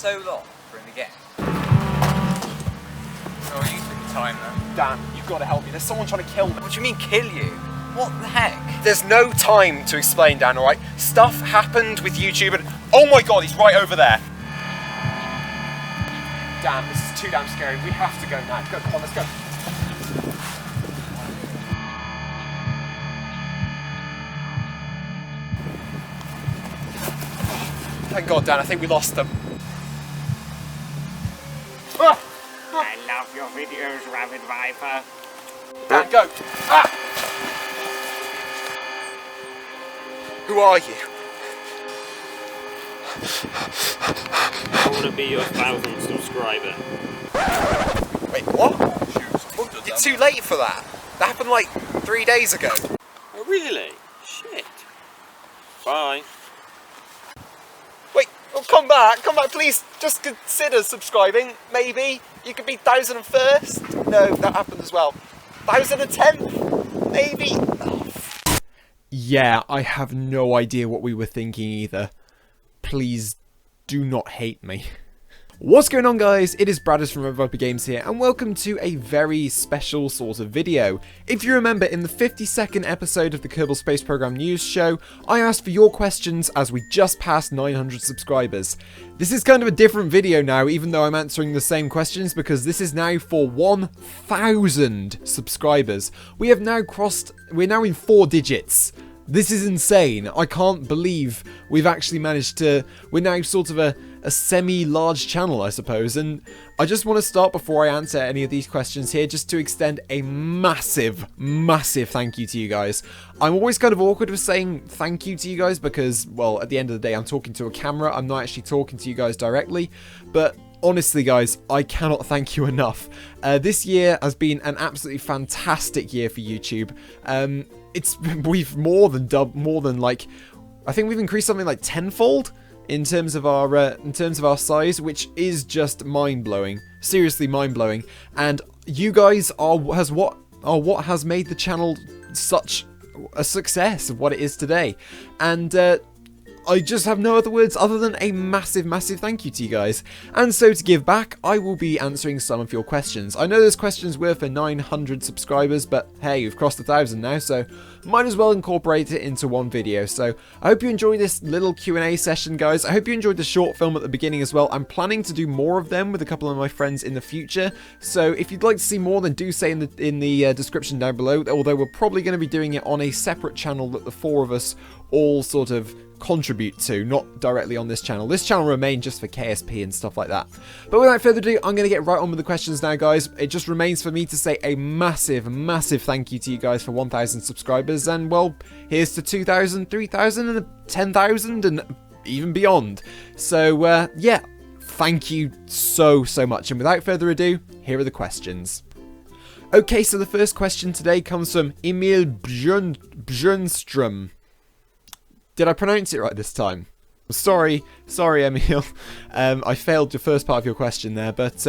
so long for him to get? Oh, you took your time then. Dan, you've got to help me. There's someone trying to kill me. What do you mean kill you? What the heck? There's no time to explain, Dan, alright? Stuff happened with YouTube and... Oh my god, he's right over there. Dan, this is too damn scary. We have to go now. Go, come on, let's go. Thank God, Dan, I think we lost them. Ah! I love your videos, Rabid Viper. Dan, go. Ah! Who are you? I want to be your 1,000th subscriber. Wait, what? It's too late for that. That happened like 3 days ago. Oh, really? Shit. Bye. Wait, oh, come back, please. Just consider subscribing. Maybe you could be 1,001st. No, that happened as well. 1,010th, maybe. Oh. Yeah, I have no idea what we were thinking either. Please do not hate me. What's going on, guys? It is Brad from Rabid Games here, and welcome to a very special sort of video. If you remember, in the 52nd episode of the Kerbal Space Program news show, I asked for your questions as we just passed 900 subscribers. This is kind of a different video now, even though I'm answering the same questions, because this is now for 1,000 subscribers. We're now in 4 digits. This is insane. I can't believe we've actually managed to... We're now sort of a semi-large channel, I suppose. And I just want to start, before I answer any of these questions here, just to extend a massive, massive thank you to you guys. I'm always kind of awkward with saying thank you to you guys because, well, at the end of the day, I'm talking to a camera. I'm not actually talking to you guys directly. But honestly, guys, I cannot thank you enough. This year has been an absolutely fantastic year for YouTube. We've more than like, I think we've increased something like tenfold in terms of our size, which is just mind-blowing. Seriously mind-blowing. And you guys are what has made the channel such a success of what it is today. And I just have no other words other than a massive, massive thank you to you guys. And so to give back, I will be answering some of your questions. I know those questions were for 900 subscribers, but hey, we've crossed 1,000 now, so might as well incorporate it into one video. So I hope you enjoyed this little Q&A session, guys. I hope you enjoyed the short film at the beginning as well. I'm planning to do more of them with a couple of my friends in the future. So if you'd like to see more, then do say in the description down below. Although we're probably going to be doing it on a separate channel that the 4 of us all sort of contribute to, not directly on this channel. This channel will remain just for KSP and stuff like that. But without further ado, I'm going to get right on with the questions now, guys. It just remains for me to say a massive, massive thank you to you guys for 1,000 subscribers, and well, here's to 2,000, 3,000, and 10,000, and even beyond. So yeah, thank you so much. And without further ado, here are the questions. Okay, so the first question today comes from Emil Björnström. Did I pronounce it right this time? Sorry, Emil. I failed the first part of your question there, but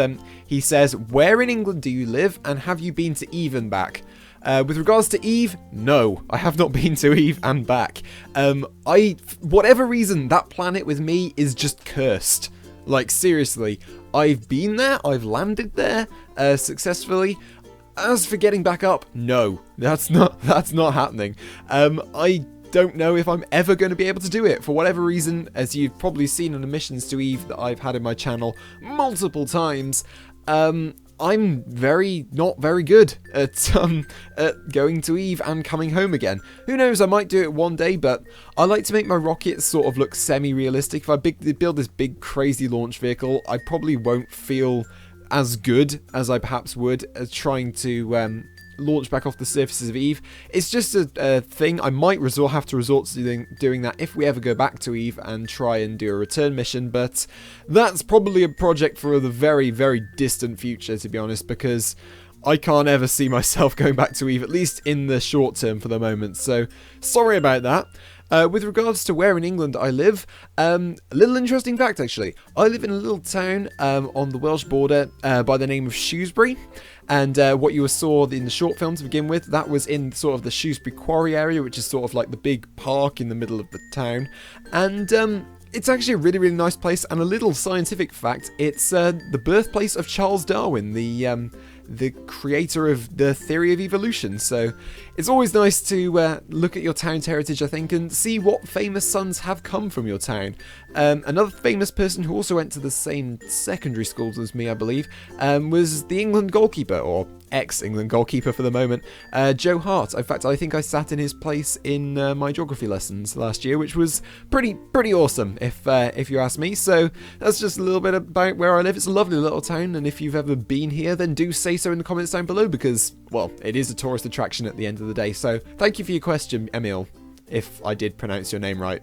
he says, where in England do you live, and have you been to Eve and back? With regards to Eve, no, I have not been to Eve and back. Whatever reason, that planet with me is just cursed. Like, seriously, I've been there, I've landed there successfully. As for getting back up, no, that's not happening. I don't know if I'm ever going to be able to do it for whatever reason. As you've probably seen on the missions to Eve that I've had in my channel multiple times, I'm not very good at going to Eve and coming home again. Who knows, I might do it one day, but I like to make my rockets sort of look semi-realistic. If I build this big crazy launch vehicle, I probably won't feel as good as I perhaps would as trying to launch back off the surfaces of Eve. It's just a thing. I might have to resort to doing that if we ever go back to Eve and try and do a return mission, but that's probably a project for the very, very distant future, to be honest, because I can't ever see myself going back to Eve, at least in the short term for the moment, so sorry about that. With regards to where in England I live, a little interesting fact actually. I live in a little town on the Welsh border by the name of Shrewsbury, and what you saw in the short film to begin with, that was in sort of the Shrewsbury Quarry area, which is sort of like the big park in the middle of the town. And it's actually a really, really nice place, and a little scientific fact, it's the birthplace of Charles Darwin, the creator of the theory of evolution. So it's always nice to look at your town's heritage, I think, and see what famous sons have come from your town. Another famous person who also went to the same secondary schools as me, I believe, was the England goalkeeper, or ex-England goalkeeper for the moment, Joe Hart. In fact, I think I sat in his place in my geography lessons last year, which was pretty awesome, if you ask me. So that's just a little bit about where I live. It's a lovely little town, and if you've ever been here, then do say so in the comments down below, because, well, it is a tourist attraction at the end of the day. So thank you for your question, Emil, if I did pronounce your name right.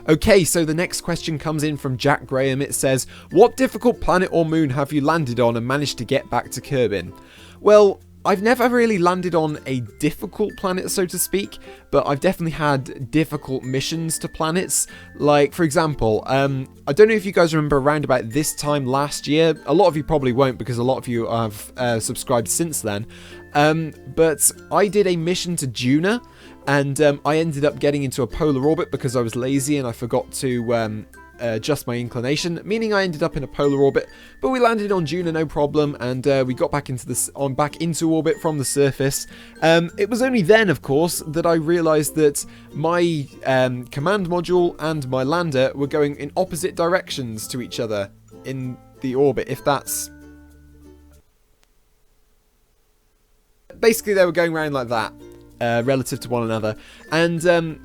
Okay, so the next question comes in from Jack Graham. It says, what difficult planet or moon have you landed on and managed to get back to Kerbin? Well, I've never really landed on a difficult planet, so to speak, but I've definitely had difficult missions to planets. Like, for example, I don't know if you guys remember around about this time last year. A lot of you probably won't, because a lot of you have subscribed since then. But I did a mission to Juna, and I ended up getting into a polar orbit because I was lazy and I forgot to adjust my inclination, meaning I ended up in a polar orbit. But we landed on Juna, no problem, and we got back into orbit from the surface. It was only then, of course, that I realised that my command module and my lander were going in opposite directions to each other in the orbit. If that's basically, they were going around like that, relative to one another, and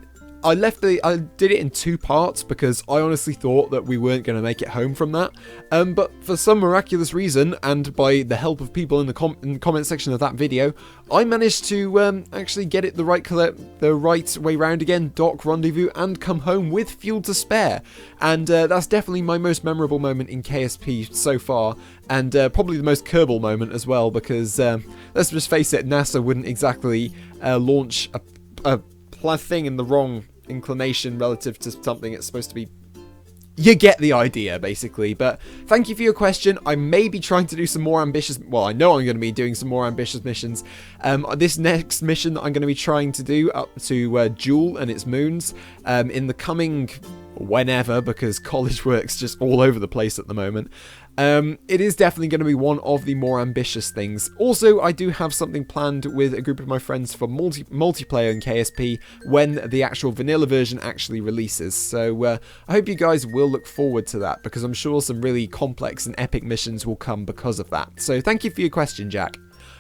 I did it in 2 parts because I honestly thought that we weren't going to make it home from that. But for some miraculous reason, and by the help of people in the comment section of that video, I managed to actually get it the right way round again, dock, rendezvous, and come home with fuel to spare. And that's definitely my most memorable moment in KSP so far, and probably the most Kerbal moment as well, because let's just face it, NASA wouldn't exactly launch a thing in the wrong inclination relative to something it's supposed to be. You get the idea, basically. But thank you for your question. I may be trying to do some more ambitious, well, I know I'm going to be doing some more ambitious missions. This next mission that I'm going to be trying to do up to Jewel and its moons in the coming whenever, because college work's just all over the place at the moment. It is definitely going to be one of the more ambitious things. Also, I do have something planned with a group of my friends for multiplayer in KSP when the actual vanilla version actually releases. So I hope you guys will look forward to that, because I'm sure some really complex and epic missions will come because of that. So thank you for your question, Jack.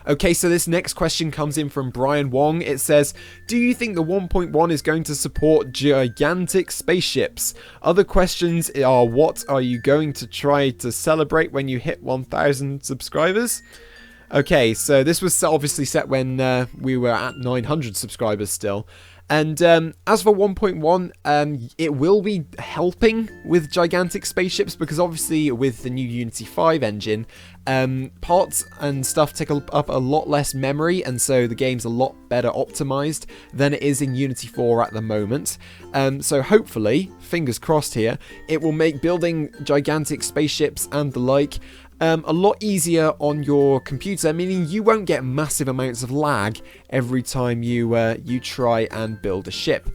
Okay, so this next question comes in from Brian Wong. It says, do you think the 1.1 is going to support gigantic spaceships? Other questions are, what are you going to try to celebrate when you hit 1,000 subscribers? Okay, so this was obviously set when we were at 900 subscribers still. And as for 1.1, it will be helping with gigantic spaceships, because obviously with the new Unity 5 engine, parts and stuff take up a lot less memory, and so the game's a lot better optimized than it is in Unity 4 at the moment. So hopefully, fingers crossed here, it will make building gigantic spaceships and the like a lot easier on your computer, meaning you won't get massive amounts of lag every time you try and build a ship.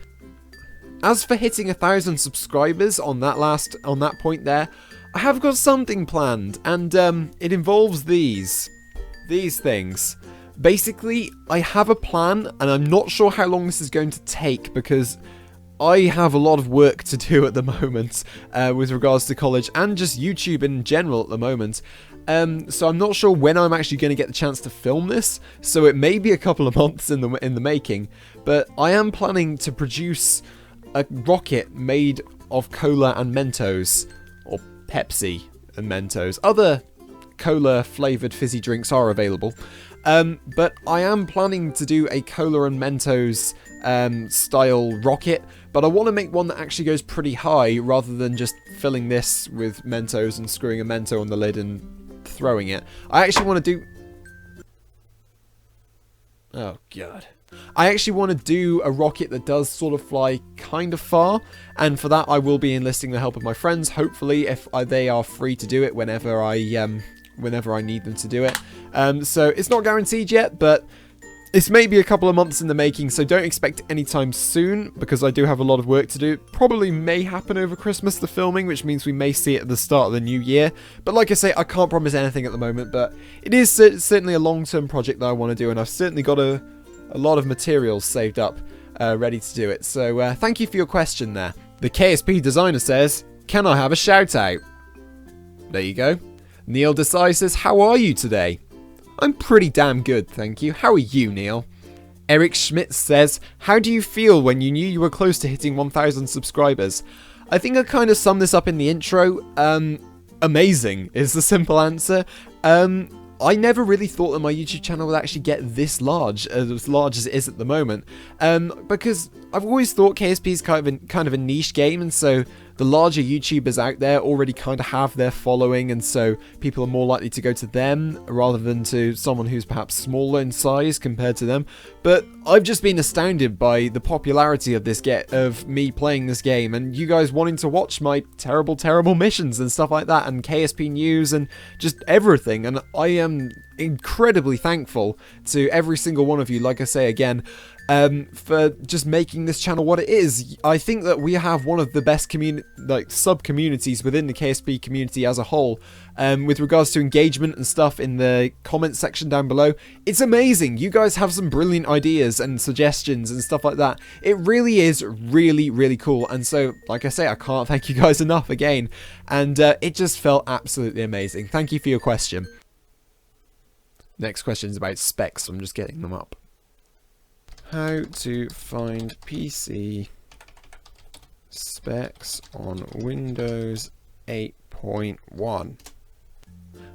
As for hitting 1,000 subscribers on that point there, I have got something planned, and it involves these things. Basically, I have a plan, and I'm not sure how long this is going to take, because I have a lot of work to do at the moment with regards to college and just YouTube in general at the moment. So I'm not sure when I'm actually going to get the chance to film this, so it may be a couple of months in the making. But I am planning to produce a rocket made of cola and Mentos, or Pepsi and Mentos. Other cola flavoured fizzy drinks are available. But I am planning to do a cola and Mentos style rocket, but I want to make one that actually goes pretty high rather than just filling this with Mentos and screwing a Mento on the lid and throwing it. I actually want to do... Oh, God. I actually want to do a rocket that does sort of fly kind of far, and for that I will be enlisting the help of my friends, hopefully, if they are free to do it whenever I need them to do it. So it's not guaranteed yet, but It's maybe a couple of months in the making, so don't expect it anytime soon, because I do have a lot of work to do. Probably may happen over Christmas, the filming, which means we may see it at the start of the new year. But like I say, I can't promise anything at the moment, but it is certainly a long-term project that I want to do, and I've certainly got a lot of materials saved up, ready to do it. So thank you for your question there. The KSP designer says, can I have a shout out? There you go. Neil Desai says, how are you today? I'm pretty damn good, thank you. How are you, Neil? Eric Schmidt says, how do you feel when you knew you were close to hitting 1,000 subscribers? I think I kind of summed this up in the intro. Amazing is the simple answer. I never really thought that my YouTube channel would actually get this large as it is at the moment. Because I've always thought KSP is kind of a niche game, and so the larger YouTubers out there already kind of have their following, and so people are more likely to go to them rather than to someone who's perhaps smaller in size compared to them. But I've just been astounded by the popularity of of me playing this game, and you guys wanting to watch my terrible missions and stuff like that, and KSP news and just everything. And I am incredibly thankful to every single one of you, like I say again, for just making this channel what it is. I think that we have one of the best sub-communities within the KSP community as a whole, with regards to engagement and stuff in the comment section down below. It's amazing. You guys have some brilliant ideas and suggestions and stuff like that. It really is really cool, and so, like I say, I can't thank you guys enough again, and it just felt absolutely amazing. Thank you for your question. Next question is about specs, so I'm just getting them up. How to find PC specs on Windows 8.1.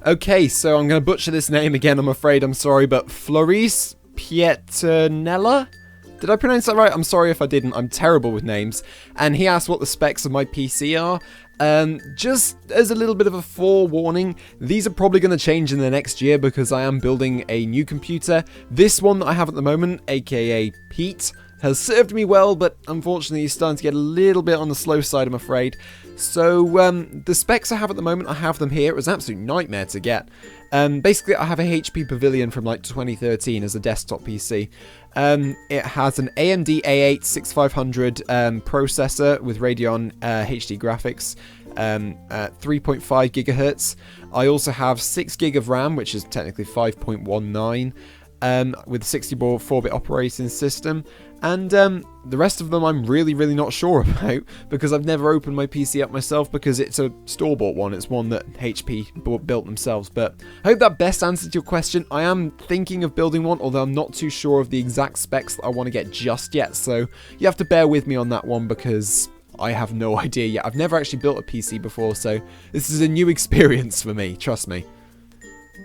Okay, so I'm going to butcher this name again, I'm afraid. I'm sorry, but Floris Pieternella? Did I pronounce that right? I'm sorry if I didn't. I'm terrible with names. And he asked what the specs of my PC are. Just as a little bit of a forewarning, these are probably going to change in the next year because I am building a new computer. This one that I have at the moment, aka Pete, has served me well, but unfortunately he's starting to get a little bit on the slow side, I'm afraid. So the specs I have at the moment, I have them here. It was an absolute nightmare to get. Basically, I have a HP Pavilion from like 2013 as a desktop PC. It has an AMD A8 6500 processor with Radeon HD graphics, 3.5 gigahertz. I also have 6 gig of RAM, which is technically 5.19, with a 64-bit operating system. And the rest of them I'm really not sure about, because I've never opened my PC up myself, because it's a store-bought one. It's one that HP built themselves. But I hope that best answered your question. I am thinking of building one, although I'm not too sure of the exact specs that I want to get just yet. So you have to bear with me on that one, because I have no idea yet. I've never actually built a PC before, so this is a new experience for me, trust me.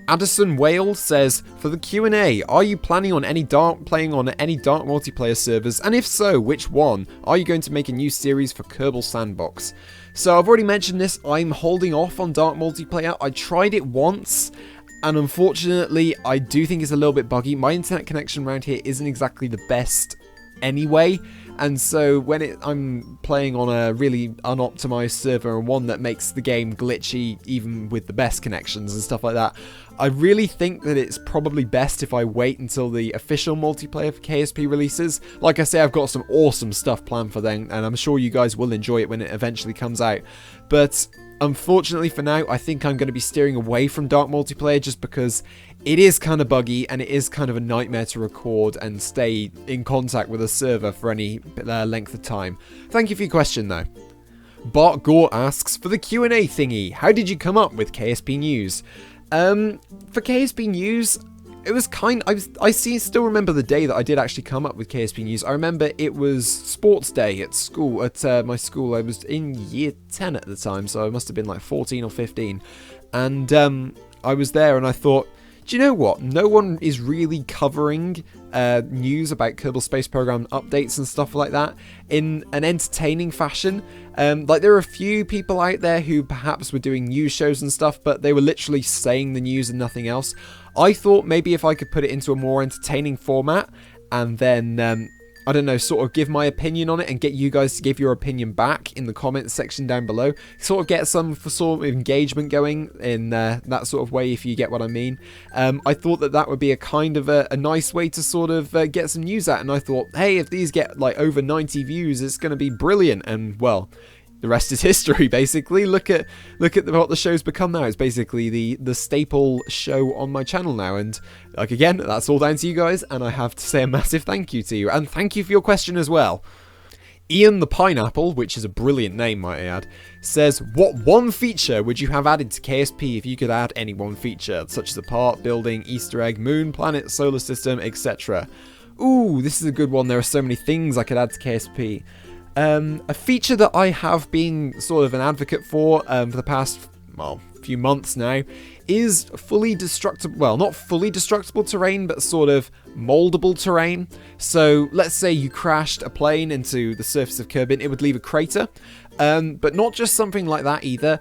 Addison Whale says, for the Q&A, are you planning on playing on any Dark multiplayer servers? And if so, which one? Are you going to make a new series for Kerbal Sandbox? So I've already mentioned this, I'm holding off on Dark multiplayer. I tried it once, and unfortunately, I do think it's a little bit buggy. My internet connection around here isn't exactly the best anyway, and so when I'm playing on a really unoptimized server and one that makes the game glitchy even with the best connections and stuff like that, I really think that it's probably best if I wait until the official multiplayer for KSP releases. Like I say, I've got some awesome stuff planned for them, and I'm sure you guys will enjoy it when it eventually comes out. But unfortunately for now, I think I'm going to be steering away from Dark multiplayer, just because it is kind of buggy and it is kind of a nightmare to record and stay in contact with a server for any length of time. Thank you for your question though. Bart Gore asks, for the Q&A thingy, how did you come up with KSP News? For KSP News, it was still remember the day that I did actually come up with KSP News. I remember it was sports day at school, at my school. I was in year 10 at the time, so I must have been like 14 or 15. And I was there and I thought, do you know what? No one is really covering news about Kerbal Space Program updates and stuff like that in an entertaining fashion. Like, there are a few people out there who perhaps were doing news shows and stuff, but they were literally saying the news and nothing else. I thought maybe if I could put it into a more entertaining format, and then I don't know, sort of give my opinion on it and get you guys to give your opinion back in the comments section down below. Sort of get some sort of engagement going in that sort of way, if you get what I mean. I thought that would be a kind of a nice way to sort of get some news out, and I thought, hey, if these get like over 90 views, it's going to be brilliant. And well, the rest is history, basically. Look at what the show's become now. It's basically the staple show on my channel now. And like, again, that's all down to you guys. And I have to say a massive thank you to you. And thank you for your question as well. Ian the Pineapple, which is a brilliant name, might I add, says, what one feature would you have added to KSP if you could add any one feature, such as a part, building, Easter egg, moon, planet, solar system, etc.? Ooh, this is a good one. There are so many things I could add to KSP. A feature that I have been sort of an advocate for the past, well, few months now is fully destructible, well, not fully destructible terrain, but sort of moldable terrain. So let's say you crashed a plane into the surface of Kerbin, it would leave a crater. But not just something like that either.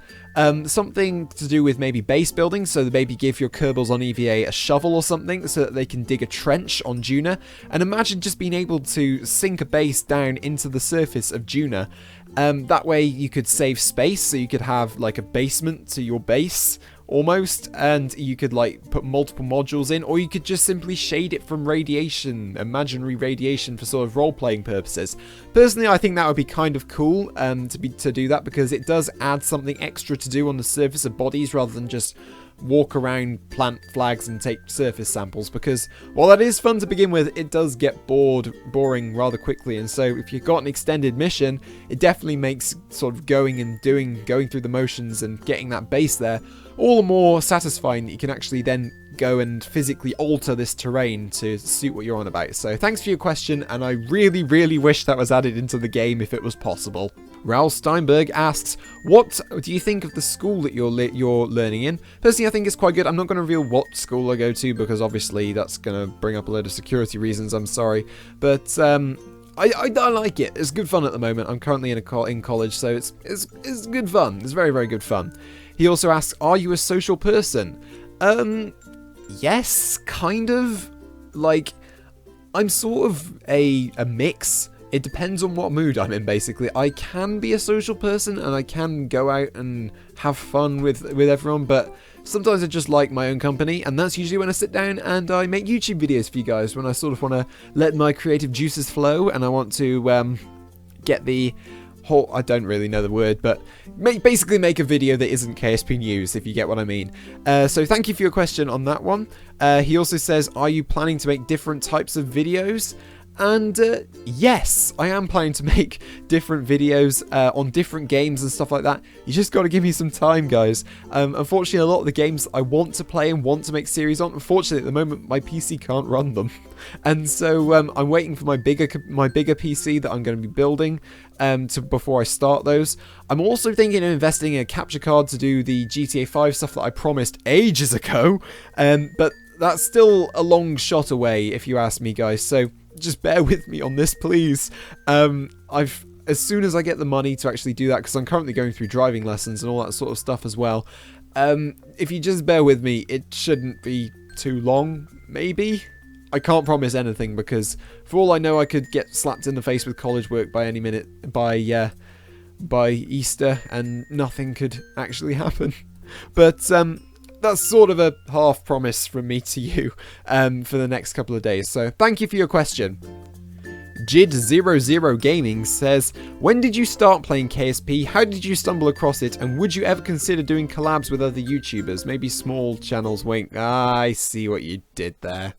Something to do with maybe base building, so maybe give your Kerbals on EVA a shovel or something so that they can dig a trench on Juna. And imagine just being able to sink a base down into the surface of Juna. That way you could save space, so you could have like a basement to your base almost, and you could like put multiple modules in, or you could just simply shade it from radiation, imaginary radiation, for sort of role-playing purposes. Personally, I think that would be kind of cool to do that, because it does add something extra to do on the surface of bodies rather than just walk around, plant flags and take surface samples, because while that is fun to begin with, it does get boring rather quickly. And so if you've got an extended mission, it definitely makes sort of going through the motions and getting that base there all the more satisfying, that you can actually then go and physically alter this terrain to suit what you're on about. So thanks for your question, and I really, really wish that was added into the game if it was possible. Raoul Steinberg asks, what do you think of the school that you're learning in? Personally, I think it's quite good. I'm not going to reveal what school I go to, because obviously that's going to bring up a load of security reasons, I'm sorry. But I like it. It's good fun at the moment. I'm currently in college, so it's good fun. It's very, very good fun. He also asks, are you a social person? Yes, kind of. Like, I'm sort of a mix. It depends on what mood I'm in, basically. I can be a social person, and I can go out and have fun with everyone, but sometimes I just like my own company, and that's usually when I sit down and I make YouTube videos for you guys, when I sort of want to let my creative juices flow, and I want to get the whole, I don't really know the word, but basically make a video that isn't KSP news, if you get what I mean. So thank you for your question on that one. He also says, are you planning to make different types of videos? And yes, I am planning to make different videos on different games and stuff like that. You just got to give me some time, guys. Unfortunately, a lot of the games I want to play and want to make series on, unfortunately, at the moment, my PC can't run them. And so I'm waiting for my bigger PC that I'm going to be building before I start those. I'm also thinking of investing in a capture card to do the GTA 5 stuff that I promised ages ago. But that's still a long shot away, if you ask me, guys. So just bear with me on this, please. As soon as I get the money to actually do that, because I'm currently going through driving lessons and all that sort of stuff as well. If you just bear with me, it shouldn't be too long, maybe. I can't promise anything, because for all I know, I could get slapped in the face with college work by any minute, by Easter, and nothing could actually happen. But that's sort of a half promise from me to you for the next couple of days. So thank you for your question. Jid00 Gaming says, when did you start playing KSP? How did you stumble across it? And would you ever consider doing collabs with other YouTubers? Maybe small channels, wink. Ah, I see what you did there.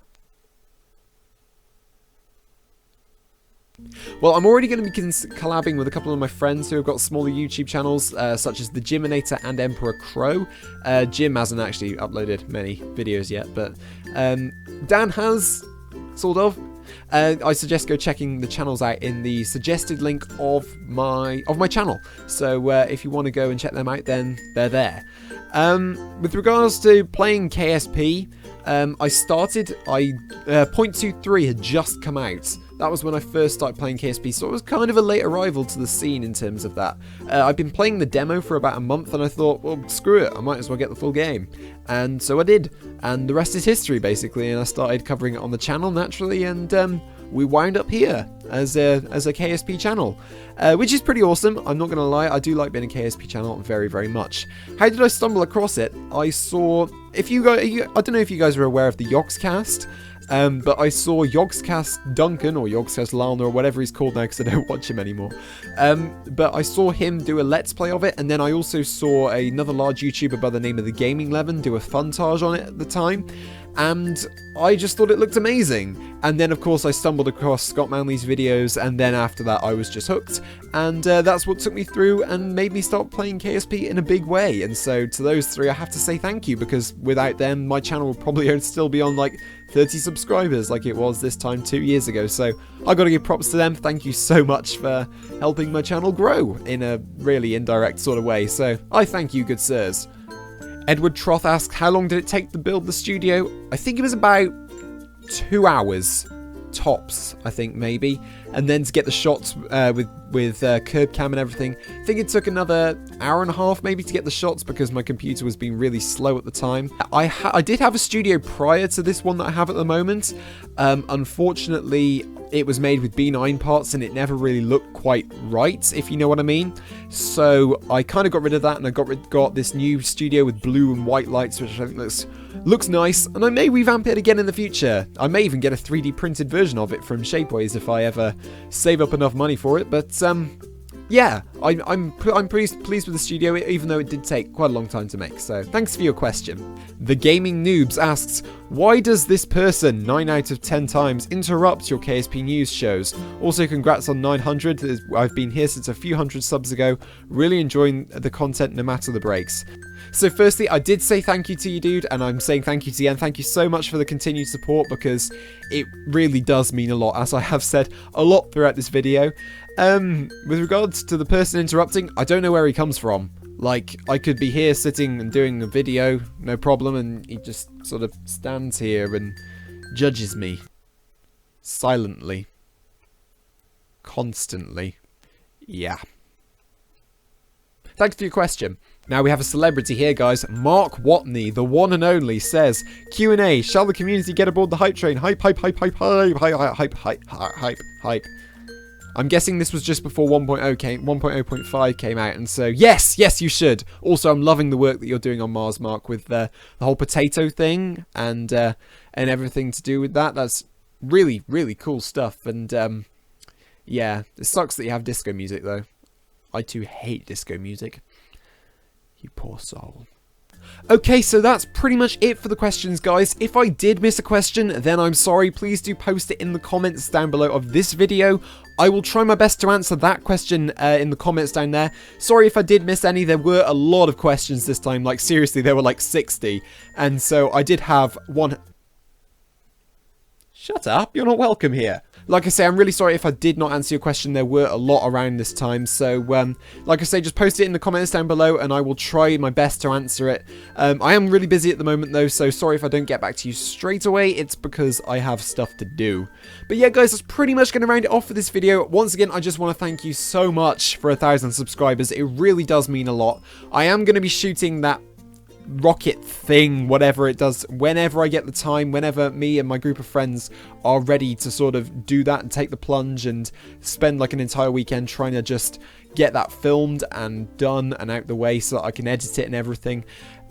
Well, I'm already going to be collabing with a couple of my friends who have got smaller YouTube channels, such as the Jiminator and Emperor Crow. Jim hasn't actually uploaded many videos yet, but Dan has, sort of. I suggest go checking the channels out in the suggested link of my channel. So if you want to go and check them out, then they're there. With regards to playing KSP, I started, 0.23 had just come out. That was when I first started playing KSP, so it was kind of a late arrival to the scene in terms of that. I've been playing the demo for about a month, and I thought, well, screw it, I might as well get the full game. And so I did, and the rest is history, basically, and I started covering it on the channel, naturally, and we wound up here as a KSP channel, which is pretty awesome. I'm not gonna lie, I do like being a KSP channel very, very much. How did I stumble across it? I saw, if you guys, I don't know if you guys are aware of the Yogscast, but I saw Yogscast Duncan, or Yogscast Lana, or whatever he's called now because I don't watch him anymore. But I saw him do a Let's Play of it, and then I also saw another large YouTuber by the name of The Gaming Levin do a funtage on it at the time, and I just thought it looked amazing. And then, of course, I stumbled across Scott Manley's videos, and then after that, I was just hooked, and that's what took me through and made me start playing KSP in a big way. And so, to those three, I have to say thank you, because without them, my channel would probably still be on, like, 30 subscribers like it was this time 2 years ago. So I gotta give props to them. Thank you so much for helping my channel grow in a really indirect sort of way. So I thank you, good sirs. Edward Troth asks, how long did it take to build the studio? I think it was about 2 hours tops, I think, maybe, and then to get the shots with curb cam and everything, I think it took another hour and a half maybe to get the shots, because my computer was being really slow at the time. I did have a studio prior to this one that I have at the moment. Unfortunately, it was made with B9 parts and it never really looked quite right, if you know what I mean. So I kind of got rid of that, and I got this new studio with blue and white lights, which I think looks nice, and I may revamp it again in the future. I may even get a 3D printed version of it from Shapeways if I ever save up enough money for it. But yeah, I'm pretty pleased with the studio, even though it did take quite a long time to make. So thanks for your question. The Gaming Noobs asks, why does this person 9 out of 10 times interrupt your KSP news shows? Also, congrats on 900. I've been here since a few hundred subs ago. Really enjoying the content no matter the breaks. So firstly, I did say thank you to you, dude, and I'm saying thank you to you, and thank you so much for the continued support, because it really does mean a lot, as I have said a lot throughout this video. With regards to the person interrupting, I don't know where he comes from. Like, I could be here sitting and doing a video, no problem, and he just sort of stands here and judges me. Silently. Constantly. Yeah. Thanks for your question. Now we have a celebrity here, guys. Mark Watney, the one and only, says, Q&A, shall the community get aboard the hype train? Hype, hype, hype, hype, hype, hype, hype, hype, hype, hype. I'm guessing this was just before 1.0.5 came out, and so yes, you should. Also, I'm loving the work that you're doing on Mars, Mark, with the whole potato thing and everything to do with that. That's really, really cool stuff. And yeah, it sucks that you have disco music, though. I too hate disco music. You poor soul. Okay, so that's pretty much it for the questions, guys. If I did miss a question, then I'm sorry. Please do post it in the comments down below of this video. I will try my best to answer that question in the comments down there. Sorry if I did miss any. There were a lot of questions this time. Like, seriously, there were like 60. And so I did have one... Shut up, you're not welcome here. Like I say, I'm really sorry if I did not answer your question. There were a lot around this time. So, like I say, just post it in the comments down below and I will try my best to answer it. I am really busy at the moment though, so sorry if I don't get back to you straight away. It's because I have stuff to do. But yeah, guys, that's pretty much going to round it off for this video. Once again, I just want to thank you so much for 1,000 subscribers. It really does mean a lot. I am going to be shooting that rocket thing, whatever it does, whenever I get the time, whenever me and my group of friends are ready to sort of do that and take the plunge and spend like an entire weekend trying to just get that filmed and done and out the way so that I can edit it and everything.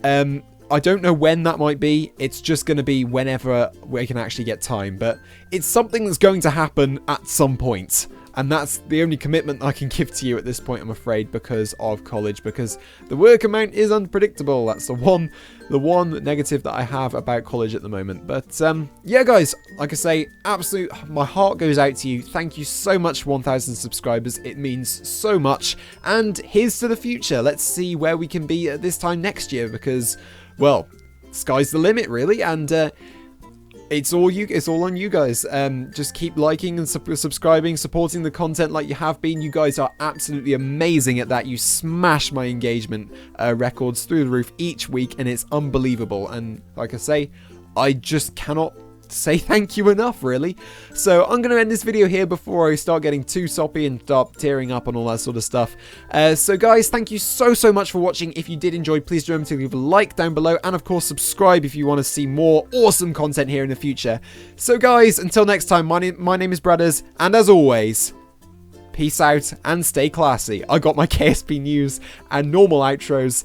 I don't know when that might be. It's just going to be whenever we can actually get time, but it's something that's going to happen at some point. And that's the only commitment I can give to you at this point, I'm afraid, because of college, because the work amount is unpredictable. That's the one negative that I have about college at the moment. But yeah, guys, like I say, my heart goes out to you. Thank you so much for 1,000 subscribers. It means so much. And here's to the future. Let's see where we can be at this time next year, because, well, sky's the limit, really. And it's all on you guys. Just keep liking and subscribing, supporting the content like you have been. You guys are absolutely amazing at that. You smash my engagement records through the roof each week, and it's unbelievable. And like I say, I just cannot say thank you enough, really. So I'm going to end this video here before I start getting too soppy and start tearing up and all that sort of stuff. So guys, thank you so much for watching. If you did enjoy, please remember to leave a like down below, and of course subscribe if you want to see more awesome content here in the future. So guys, until next time, my name is Brothers, and as always, peace out and stay classy. I got my KSP news and normal outros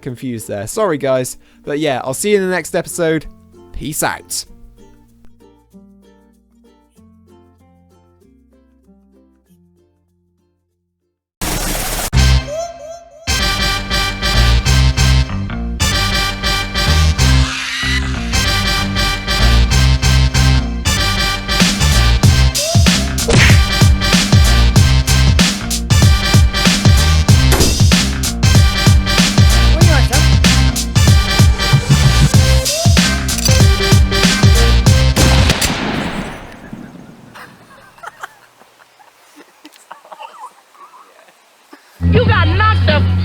confused there. Sorry guys, but yeah, I'll see you in the next episode. Peace out. You got knocked the